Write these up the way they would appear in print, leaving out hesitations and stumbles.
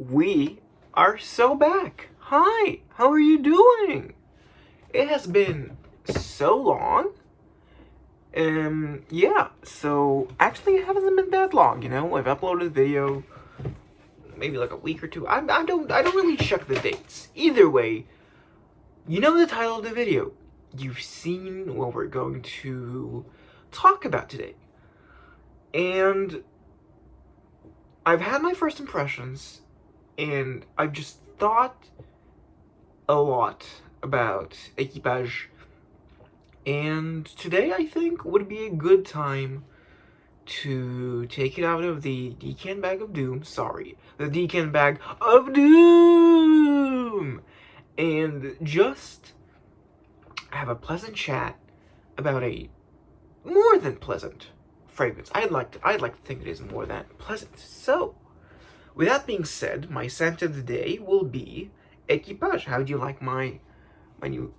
we are so back. Hi, how are you doing? It has been so long. Yeah, so actually it hasn't been that long, I've uploaded a video maybe like a week or two. I don't really check the dates. Either way, you know the title of the video. You've seen what we're going to talk about today. And I've had my first impressions, and I've just thought a lot about Equipage. And today I think would be a good time to take it out of the decan bag of doom. Sorry, the decan bag of doom! And just have a pleasant chat about a more than pleasant fragrance. I'd like to think it is more than pleasant. So, with that being said, my scent of the day will be Equipage. How do you like my new,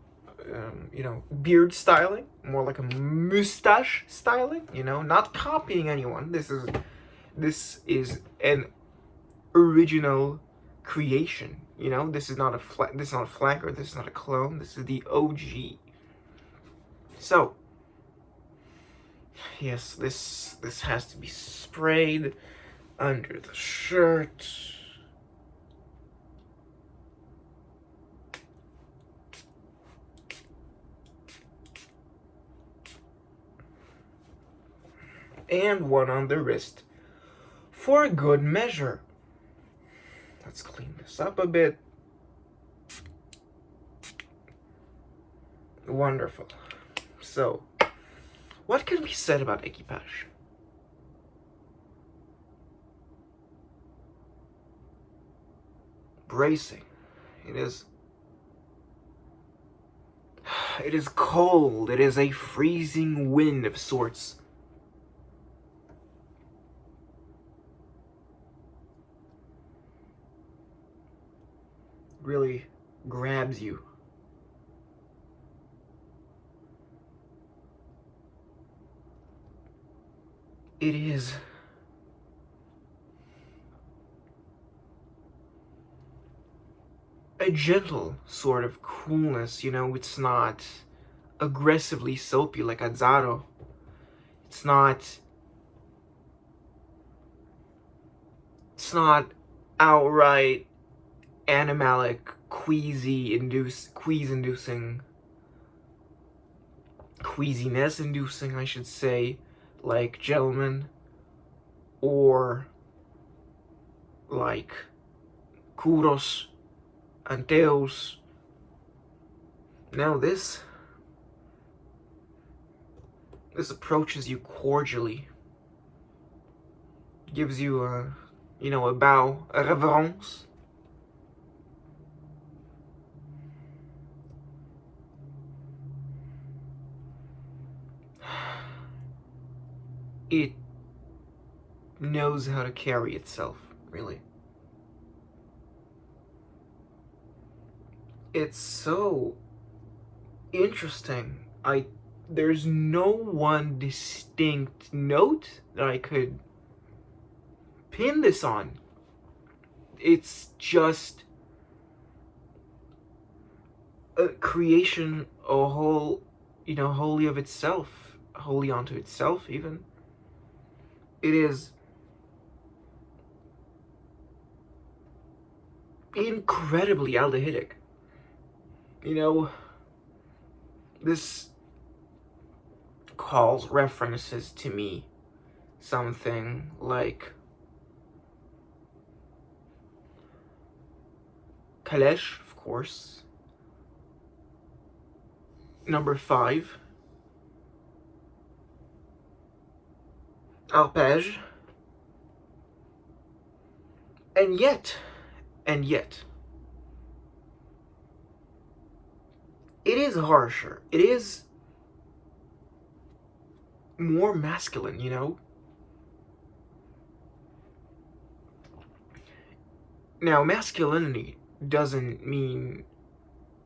beard styling? More like a mustache styling, not copying anyone. This is an original creation, This is not a flanker, this is not a clone, this is the OG. So, yes, this has to be sprayed under the shirt. And one on the wrist for a good measure. Let's clean this up a bit. Wonderful. So, what can be said about Equipage? Bracing. It is cold. It is a freezing wind of sorts. Really grabs you. It is a gentle sort of coolness, it's not aggressively soapy like Azzaro. It's not outright animalic, queasiness-inducing, I should say, like Gentleman, or like Kuros, Anteos. No, this approaches you cordially, gives you a bow, a reverence. It knows how to carry itself, really. It's so interesting. There's no one distinct note that I could pin this on. It's just a creation, a whole, wholly of itself, wholly onto itself, even. It is incredibly aldehydic. This references to me something like Kalesh, of course. Number 5. Arpège. And yet, it is harsher. It is more masculine, Now, masculinity doesn't mean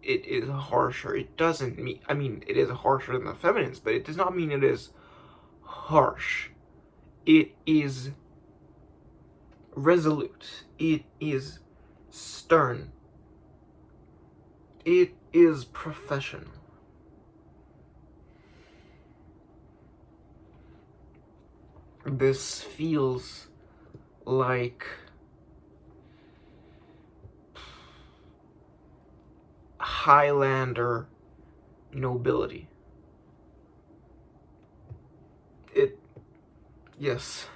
it is harsher. It doesn't mean, it is harsher than the feminines, but it does not mean it is harsh. It is resolute. It is stern. It is professional. This feels like Highlander nobility. Yes,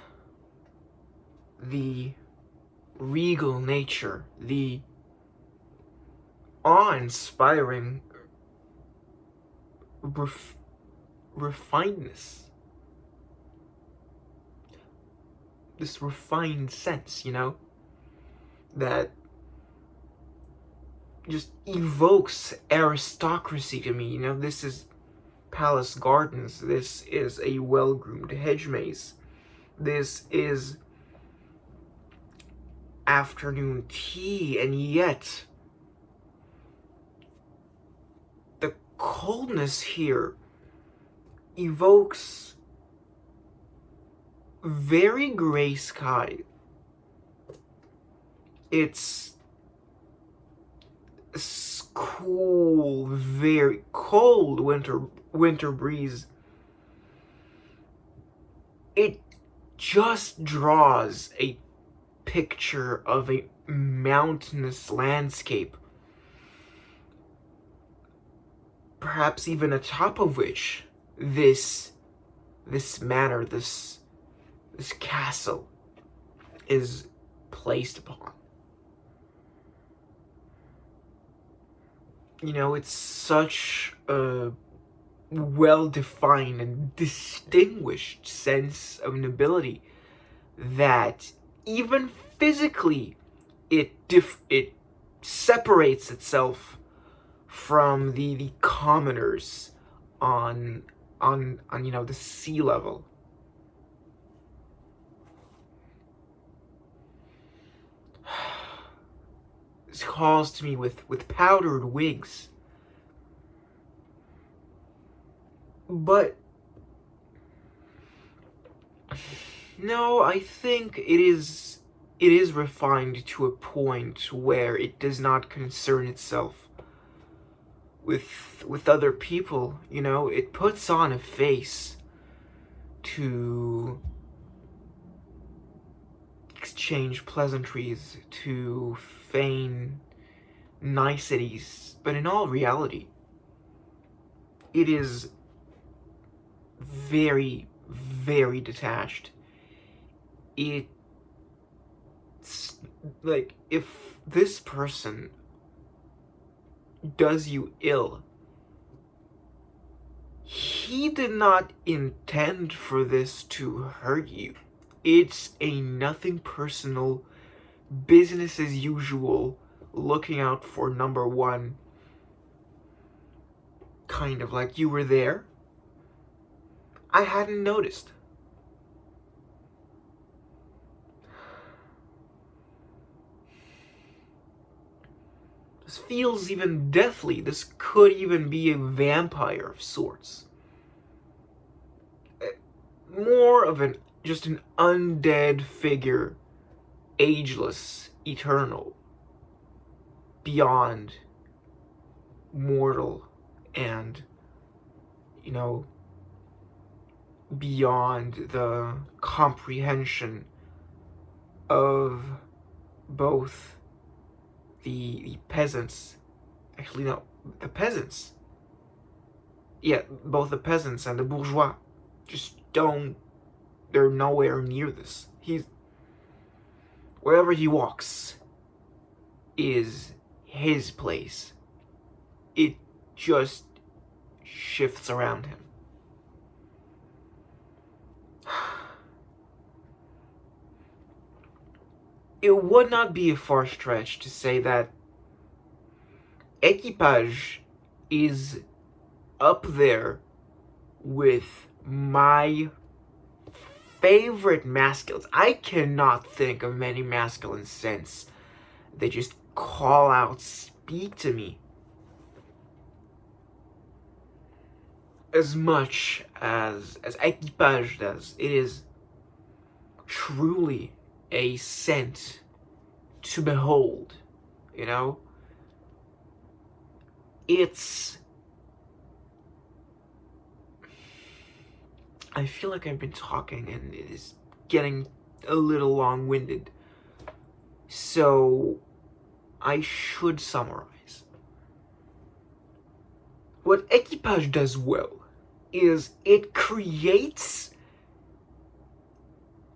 the regal nature, the awe-inspiring refinedness, this refined sense, that just evokes aristocracy to me. This is palace gardens, this is a well-groomed hedge maze, this is afternoon tea, and yet the coldness here evokes very gray sky. It's cool, very cold winter breeze. It just draws a picture of a mountainous landscape, perhaps even atop of which this manor, this castle is placed upon. It's such a well-defined and distinguished sense of nobility that even physically it separates itself from the commoners on the sea level. This calls to me with powdered wigs. But no, I think it is refined to a point where it does not concern itself with other people. It puts on a face to exchange pleasantries, to feign niceties, but in all reality, it is very, very detached. It's like, if this person does you ill, he did not intend for this to hurt you. It's a nothing personal, business as usual, looking out for number one, kind of like, you were there? I hadn't noticed. This feels even deathly. This could even be a vampire of sorts. More of just an undead figure, ageless, eternal, beyond mortal, and, beyond the comprehension of both the peasants. Actually, no, the peasants. Yeah, both the peasants and the bourgeois they're nowhere near this. Wherever he walks is his place. It just shifts around him. It would not be a far stretch to say that Equipage is up there with my favorite masculines. I cannot think of many masculine scents that just call out, speak to me as much as Equipage does. It is truly a scent to behold you know? I feel like I've been talking and it is getting a little long-winded. So, I should summarize. What Equipage does well is it creates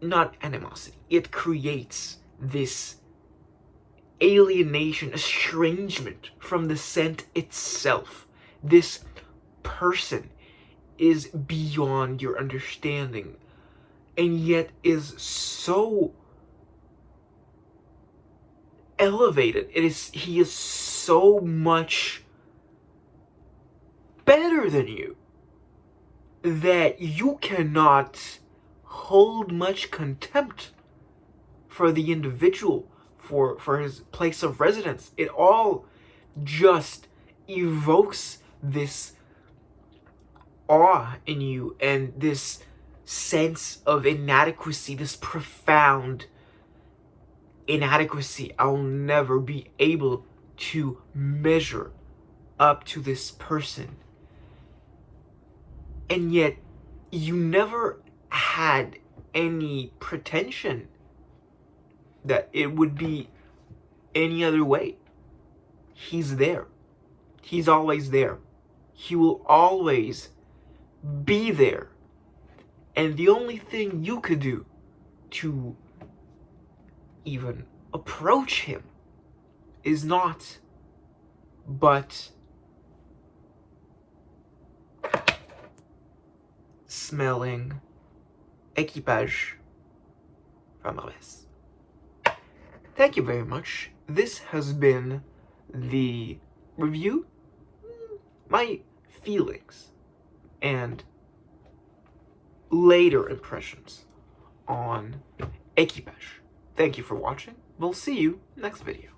not animosity. It creates this alienation, estrangement from the scent itself. This person is beyond your understanding, and yet is so elevated. He is so much better than you that you cannot hold much contempt for the individual, for his place of residence. It all just evokes this awe in you and this sense of inadequacy, this profound inadequacy. I'll never be able to measure up to this person. And yet, you never had any pretension that it would be any other way. He's there. He's always there. He will always be there. And the only thing you could do to even approach him is not but smelling Equipage from Hermes. Thank you very much. This has been the review, my feelings, and later impressions on Equipage. Thank you for watching. We'll see you next video.